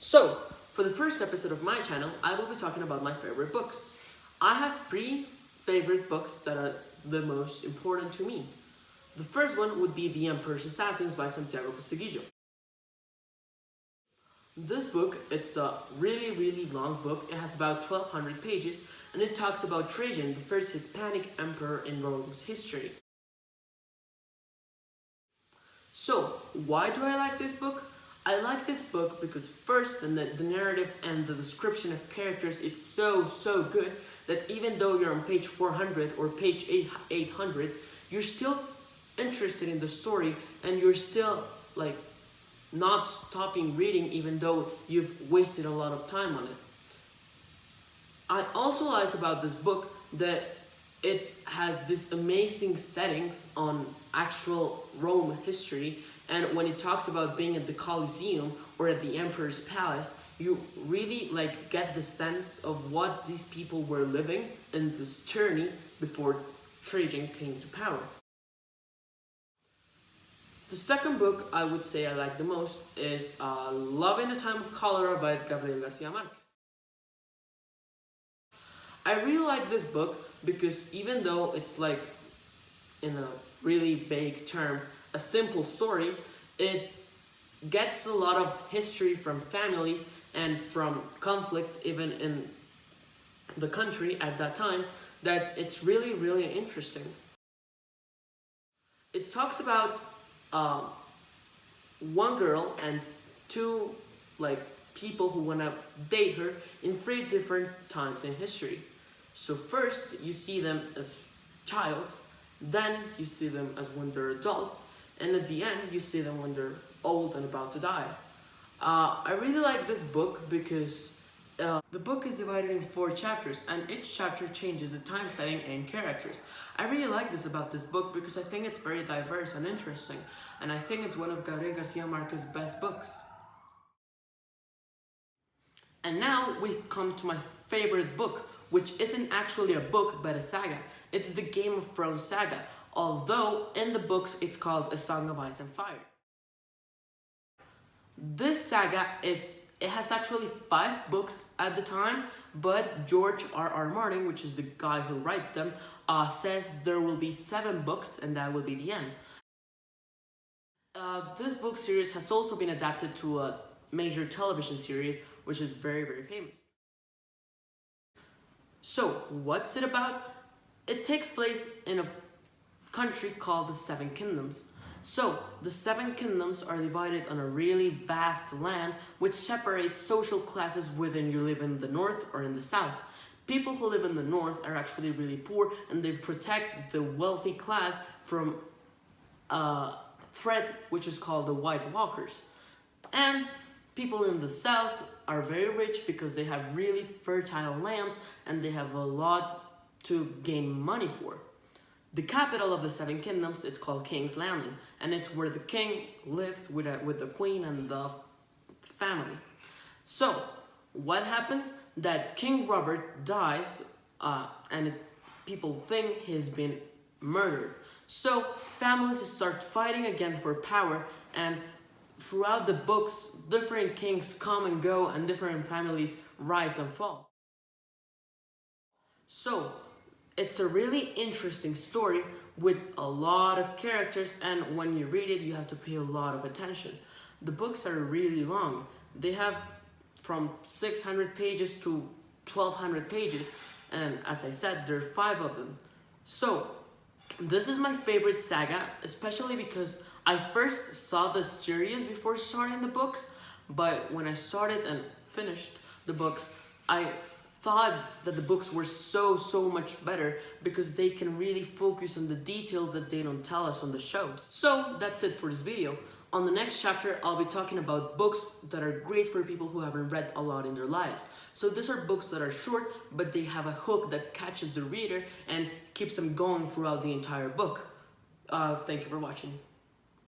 So, for the first episode of my channel, I will be talking about my favorite books. I have 3 favorite books that are the most important to me. The first one would be The Emperor's Assassins by Santiago Posteguillo. This book, it's a really long book. It has about 1200 pages and it talks about Trajan, the first Hispanic emperor in Rome's history. So, why do I like this book? I like this book because first, the narrative and the description of characters, it's so good that even though you're on page 400 or page 800, you're still interested in the story and you're still like not stopping reading even though you've wasted a lot of time on it. I also like about this book that it has these amazing settings on actual Rome history, and when it talks about being at the Colosseum or at the Emperor's Palace, you really get the sense of what these people were living in this journey before Trajan came to power. The second book I would say I like the most is Love in the Time of Cholera by Gabriel Garcia Marquez. I really like this book because even though it's in a really vague term, a simple story, it gets a lot of history from families and from conflicts even in the country at that time that it's really interesting. It talks about one girl and 2 people who want to date her in 3 different times in history. So first you see them as childs, then you see them as when they're adults, and at the end you see them when they're old and about to die. I really like this book because the book is divided in 4 chapters and each chapter changes the time setting and characters. I really like this about this book because I think it's very diverse and interesting, and I think it's one of Gabriel Garcia Marquez's best books. And now we've come to my favorite book, which isn't actually a book but a saga. It's the Game of Thrones saga, although in the books it's called A Song of Ice and Fire. This saga, it has actually 5 books at the time, but George R.R. Martin, which is the guy who writes them, says there will be 7 books and that will be the end. This book series has also been adapted to a major television series, which is very famous. So, what's it about? It takes place in a country called the 7 Kingdoms. So, the 7 Kingdoms are divided on a really vast land which separates social classes whether you live in the north or in the south. People who live in the north are actually really poor and they protect the wealthy class from a threat which is called the White Walkers. And people in the south are very rich because they have really fertile lands and they have a lot to gain money for. The capital of the 7 Kingdoms, it's called King's Landing, and it's where the king lives with the queen and the family. So, what happens? That King Robert dies, and people think he's been murdered. So, families start fighting again for power, and throughout the books, different kings come and go, and different families rise and fall. So, it's a really interesting story with a lot of characters, and when you read it, you have to pay a lot of attention. The books are really long. They have from 600 pages to 1200 pages, and as I said, there are 5 of them. So, this is my favorite saga, especially because I first saw the series before starting the books, but when I started and finished the books, I thought that the books were so much better because they can really focus on the details that they don't tell us on the show. So that's it for this video. On the next chapter, I'll be talking about books that are great for people who haven't read a lot in their lives. So these are books that are short, but they have a hook that catches the reader and keeps them going throughout the entire book. Thank you for watching.